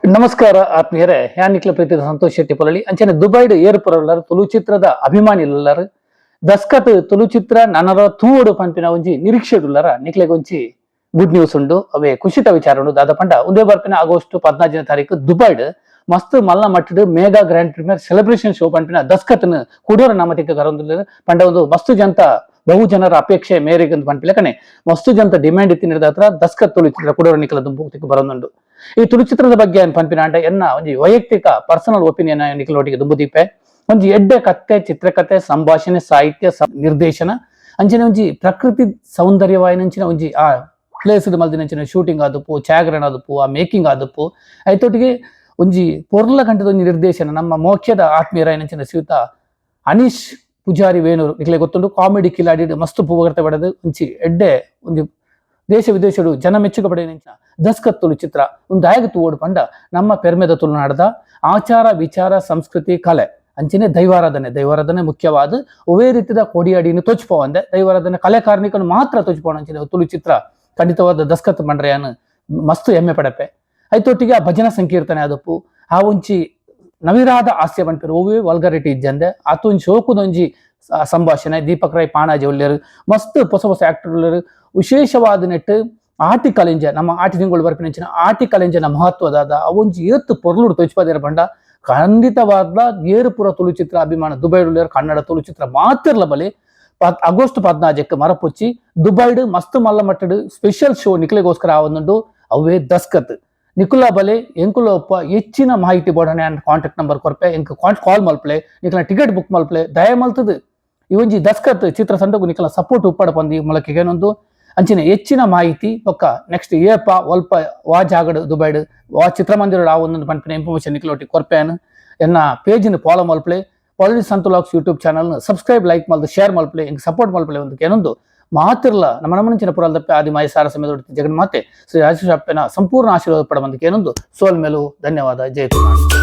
ನಮಸ್ಕಾರ ಆತ್ಮೀಯರೇ ಯಾನಿಕ್ಲ ಪ್ರೀತಿದ ಸಂತೋಷ್ ಶೆಟ್ಟಿ ಪೊಲಳಿ ಅಂಚನೆ ದುಬೈಡ್ ಏರ್ಪುರಲ್ಲರು ತುಳು ಚಿತ್ರದ ಅಭಿಮಾನಿಲರು ದಸ್ಕತ್ ತುಳು ಚಿತ್ರ ನನರ ತೂವಡು ಪಂಪಿನ ಒಂಜಿ ನಿರೀಕ್ಷೆಡುಲ್ಲರ ನಿಕ್ಲೆಗೊಂಚಿ ಗುಡ್ ನ್ಯೂಸ್ ಉಂಡು ಅವೇ ಖುಷಿತ ವಿಚಾರ ಉಂಡು ದಾದ ಪಂಡ ಉಂದೇ ಬರ್ಪಿನ ಆಗಸ್ಟ್ 14ನೇ ತಾರೀಕು ದುಬೈಡ್ ಮಸ್ತ್ ಮಲ್ಲ ಮಟ್ಟದ mega grand premier celebration show ಪಂಪಿನ ದಸ್ಕತ್ನ ಕುಡೋರ ನಾಮತಿಕ ಗರಂದು ಪಂಡ ಒಂದು ಮಸ್ತ್ ಜನತ ಬಹು ಜನರ ಅಪೇಕ್ಷೆ ಮೇರೆಗೆ ಪಂಪಿಲೆ ಕಣೆ ಮಸ್ತ್ ಜನತ ಡಿಮ್ಯಾಂಡ್ ಇತ್ತಿನ ಹತ್ರ ದಸ್ಕತ್ ತುಳು ಚಿತ್ರ ಕುಡೋರ ನಿಖಲ ದುಂಬುತಿಗೆ ಬರೋದುಂಡು ಈ ತುಳು ಚಿತ್ರದ ಬಗ್ಗೆ ಪಂಪಿನ ಅಂಡ ಎನ್ನ ಒಂಜಿ ವೈಯಕ್ತಿಕ ಪರ್ಸನಲ್ ಒಪಿನಿಯನ್ ನಿಖಲೊಟ್ಟಿಗೆ ದುಂಬುದೀಪೆ ಒಂಜಿ ಎಡ್ಡೆ ಕತೆ ಚಿತ್ರಕಥೆ ಸಂಭಾಷಣೆ ಸಾಹಿತ್ಯ ನಿರ್ದೇಶನ ಅಂಚನೆ ಒಂಜಿ ಪ್ರಕೃತಿ ಸೌಂದರ್ಯವಾಯಿನಂಚಿನ ಒಂಜಿ ಆ ಪ್ಲೇಸ್ ಮಲ್ದಿನಂಚಿನ ಶೂಟಿಂಗ್ ಆದಪ್ಪು ಛಾಯಾಗ್ರಹಣ ಆದಪ್ಪು ಆ ಮೇಕಿಂಗ್ ಆದಪ್ಪು ಐತೊಟ್ಟಿಗೆ ಒಂಜಿ ಪೊರ್ಲ ಕಂಠದ ಒಂಜಿ ನಿರ್ದೇಶನ ನಮ್ಮ ಮೋಕ್ಷದ ಆತ್ಮೀಯರ ಏನಂಚಿನ ಶ್ರೀಯುತ ಅನೀಶ್ ಪೂಜಾರಿ ವೇಣೂರು ನಿಖಲೆ ಗೊತ್ತುಂಡು ಕಾಮಿಡಿ ಕಿಲಾಡಿ ಮಸ್ತ್ ಪೂವರ್ತೆ ಪಡೆದು ಒಂಚಿ ಎಡ್ಡೆ ಒಂದು ದೇಶ ವಿದೇಶಡು ಜನ ಮೆಚ್ಚುಗೆ ಪಡೆಯ ದಸ್ಕತ್ ತುಳು ಚಿತ್ರ ಒಂದು ದಾಯಗತ್ತು ಓಡು ಪಂಡ ನಮ್ಮ ಪೆರ್ಮೆದ ತುಳುನಾಡದ ಆಚಾರ ವಿಚಾರ ಸಂಸ್ಕೃತಿ ಕಲೆ ಅಂಚನೆ ದೈವಾರಾಧನೆ ಮುಖ್ಯವಾದ ಒವೇ ರೀತಿಯ ಕೊಡಿಯಾಡಿನ ತೊಚ್ಪೋವಂದೆ ದೈವಾರಾಧನೆ ಕಲೆ ಕಾರ್ಮಿಕನು ಮಾತ್ರ ತೊಚ್ಪೋಣ ಅಂಚಿನ ತುಳು ಚಿತ್ರ ಖಂಡಿತವಾದ ದಸ್ಕತ್ ಮಂಡ್ರೆಯನ್ ಮಸ್ತ್ ಹೆಮ್ಮೆ ಪಡಪೆ ಐತೊಟ್ಟಿಗೆ ಆ ಭಜನಾ ಸಂಕೀರ್ತನೆ ಆದಪ್ಪು ಆ ಒಂಚಿ ನವಿರಾದ ಹಾಸ್ಯ ಬಂಡ್ಪೇರು ಓವೇ ವಲ್ಗಾರಿಟಿ ಇಜ್ಜಂದೆ ಆತೊಂದು ಶೋಕುದೊಂಜಿ ಸಂಭಾಷಣೆ ದೀಪಕ್ ರೈ ಪಾಣಾಜಿ ಒಳ್ಳೆಯರು ಮಸ್ತ್ ಹೊಸ ಆಕ್ಟರ್ ಒಳ್ಳೆಯರು ವಿಶೇಷವಾದ ನೆಟ್ಟು ಆಟಿ ಕಲೆಂಜ ನಮ್ಮ ಆಟಿ ತಿಂಗಳು ಬರ್ಪಿನ ಆಟಿ ಕಲೆಂಜನ ಮಹತ್ವದಾದ ಅವೊಂಜಿ ಏತ್ತು ಪೊರ್ಲುಡು ತೊಚ್ಪದೇರ ಬಂಡ ಖಂಡಿತವಾದ ಏರುಪುರ ತುಳು ಚಿತ್ರ ಅಭಿಮಾನ ದುಬೈ ಉಳ್ಳೆಯರು ಕನ್ನಡ ತುಳು ಚಿತ್ರ ಮಾತಿರ್ಲ ಬಲಿ ಆಗಸ್ಟ್ 14ಕ್ಕೆ ಮರಪುಚ್ಚಿ ದುಬೈಡ್ ಮಸ್ತ್ ಮಲ್ಲ ಮಟ್ಟಡು ಸ್ಪೆಷಲ್ ಶೋ ನಿಖಲೆಗೋಸ್ಕರ ಆವೊಂದುಂಡು ಅವೇ ದಸ್ಕತ್ ನಿಖುಲ ಬಲೆ ಎಂಕುಲ ಒಪ್ಪ ಹೆಚ್ಚಿನ ಮಾಹಿತಿ ಬೋಡನೆ ಕಾಂಟ್ಯಾಕ್ಟ್ ನಂಬರ್ ಕೊರ್ಪೆ ಎಂಕ್ ಕಾಲ್ ಮಲ್ಪಲೆ ನಿಖಲ ಟಿಕೆಟ್ ಬುಕ್ ಮಲ್ಪಲೆ ದಯ ಮಲ್ತದು ಇವೊಂಜಿ ದಸ್ಕತ್ ಚಿತ್ರ ಸಂಡಗು ನಿಖಲ ಸಪೋರ್ಟ್ ಉಪ್ಪಡ ಪಂದಿ ಮೂಲಕ ಏನೊಂದು ಅಂಚಿನ ಹೆಚ್ಚಿನ ಮಾಹಿತಿ ಪಕ್ಕ ನೆಕ್ಸ್ಟ್ ಏಪ ಒಲ್ಪ ವಾ ಜಾಗಡ್ ದುಬೈಡ್ ವಾ ಚಿತ್ರಮಂದಿರ ಆ ಒಂದೊಂದು ಪಂಪಿನ ಇನ್ಫಾರ್ಮೇಶನ್ ನಿಖಲೊಟ್ಟಿ ಕೊರ್ಪೆನ್ ಎನ್ನ ಪೇಜಿನ ಫಾಲೋ ಮಲ್ಪಲೆ ಪಾಲಿಟಿ ಸಂತುಲಾಕ್ಸ್ ಯೂಟ್ಯೂಬ್ ಚಾನಲ್ ಸಬ್ಸ್ಕ್ರೈಬ್ ಲೈಕ್ ಮಲ್ದು ಶೇರ್ ಮಲ್ಪಲೆ ಇಂಕ್ ಸಪೋರ್ಟ್ ಮಲ್ಪಲೆ ಒಂದು ಏನೊಂದು ಮಾತಿರ್ಲ ನಮ್ಮ ನಮ್ಮನಿಂಚಿನ ಪುರಲ್ದಪ್ಪೆ ಆದಿಮಾಯಿ ಸಾರ ಸಮೇತ ಜಗನ್ಮಾತೆ ಶ್ರೀ ರಾಜೇಶ್ವರಪ್ಪನ ಸಂಪೂರ್ಣ ಆಶೀರ್ವಾದ ಪಡ ಬಂದಕ್ಕೆ ಏನೊಂದು ಸೋಲ್ ಮೇಲೂ ಧನ್ಯವಾದ ಜಯ ಕುಮಾರ್.